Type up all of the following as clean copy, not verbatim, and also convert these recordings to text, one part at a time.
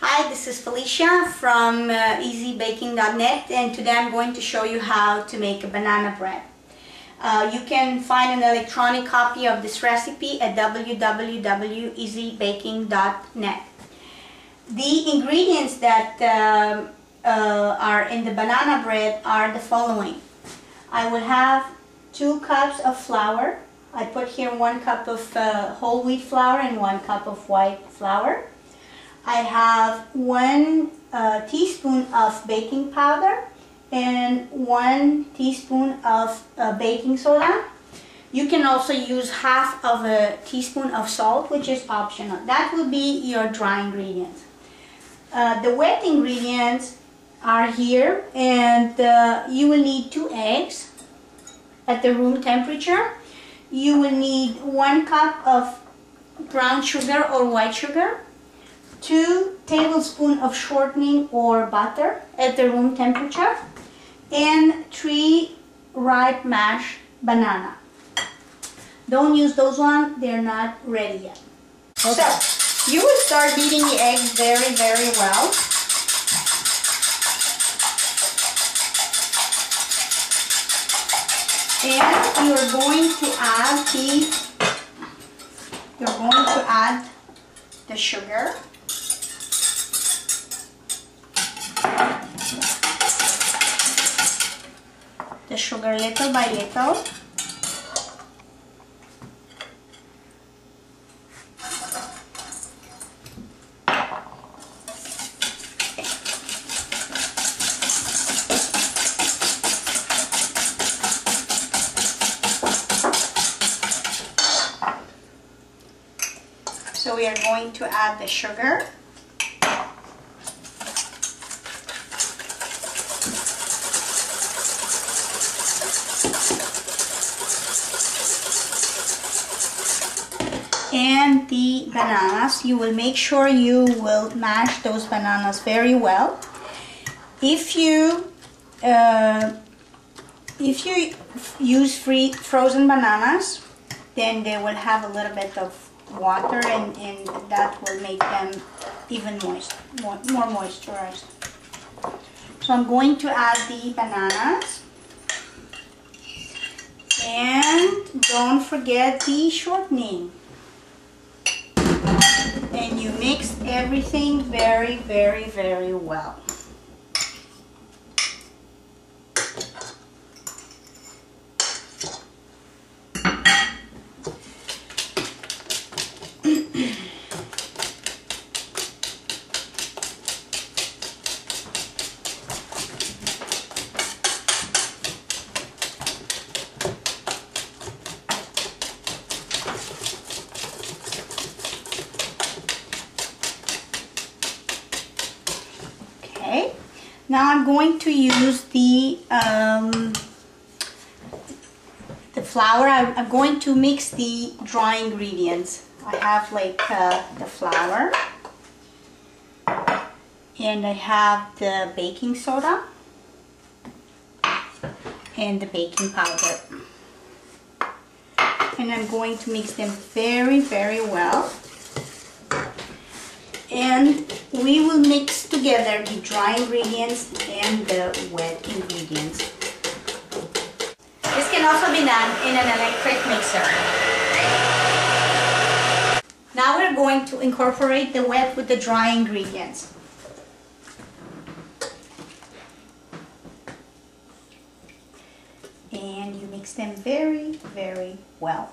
Hi, this is Felicia from easybaking.net, and today I'm going to show you how to make a banana bread. You can find an electronic copy of this recipe at www.easybaking.net. The ingredients that are in the banana bread are the following. I will have 2 cups of flour. I put here 1 cup of whole wheat flour and 1 cup of white flour. I have 1 teaspoon of baking powder and 1 teaspoon of baking soda. You can also use half of a teaspoon of salt, which is optional. That will be your dry ingredients. The wet ingredients are here, and you will need 2 eggs at the room temperature. You will need 1 cup of brown sugar or white sugar, 2 tablespoons of shortening or butter at the room temperature, and 3 ripe mashed banana. Don't use those ones, they're not ready yet. Okay. So, you will start beating the eggs very, very well. And you're going to add the sugar. The sugar little by little. So we are going to add the sugar. And the bananas. You will make sure you will mash those bananas very well. If you use frozen bananas, then they will have a little bit of water, and that will make them even more moisturized. So I'm going to add the bananas, and don't forget the shortening. And you mix everything very, very, very well. Now I'm going to use the flour. I'm going to mix the dry ingredients. I have like the flour, and I have the baking soda and the baking powder. And I'm going to mix them very, very well. And we will mix together the dry ingredients and the wet ingredients. This can also be done in an electric mixer. Now we're going to incorporate the wet with the dry ingredients. And you mix them very, very well.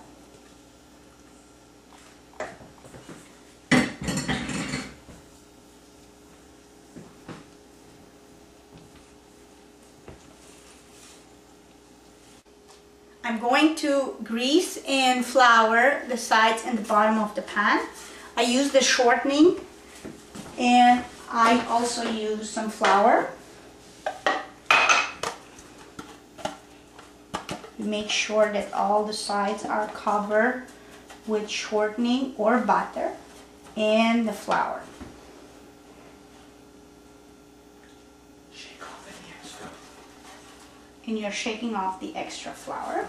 I'm going to grease and flour the sides and the bottom of the pan. I use the shortening, and I also use some flour. Make sure that all the sides are covered with shortening or butter and the flour. And you're shaking off the extra flour.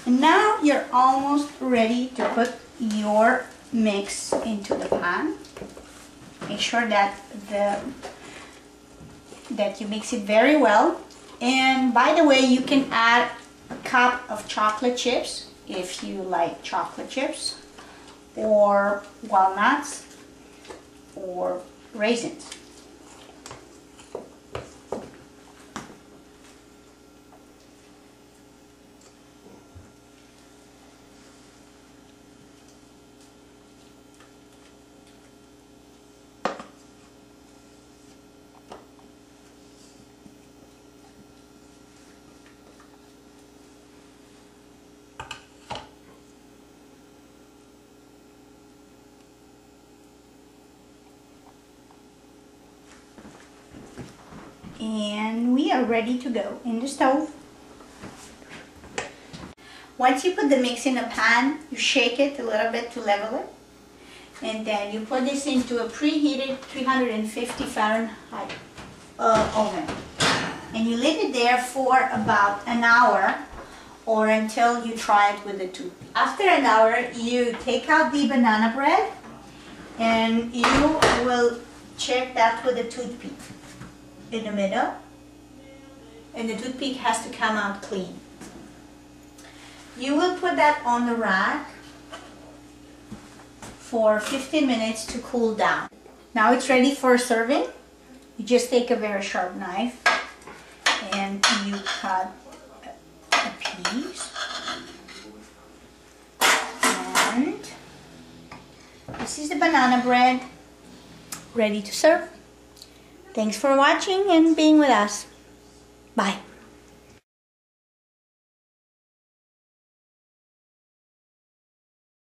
And now you're almost ready to put your mix into the pan. Make sure that you mix it very well. And by the way, you can add a cup of chocolate chips if you like chocolate chips, or walnuts, or raisins. And we are ready to go in the stove. Once you put the mix in a pan, you shake it a little bit to level it. And then you put this into a preheated 350 Fahrenheit oven. And you leave it there for about an hour or until you try it with the toothpick. After an hour, you take out the banana bread and you will check that with a toothpick in the middle, and the toothpick has to come out clean. You will put that on the rack for 15 minutes to cool down. Now it's ready for serving. You just take a very sharp knife and you cut a piece, and this is the banana bread ready to serve. Thanks for watching and being with us. Bye.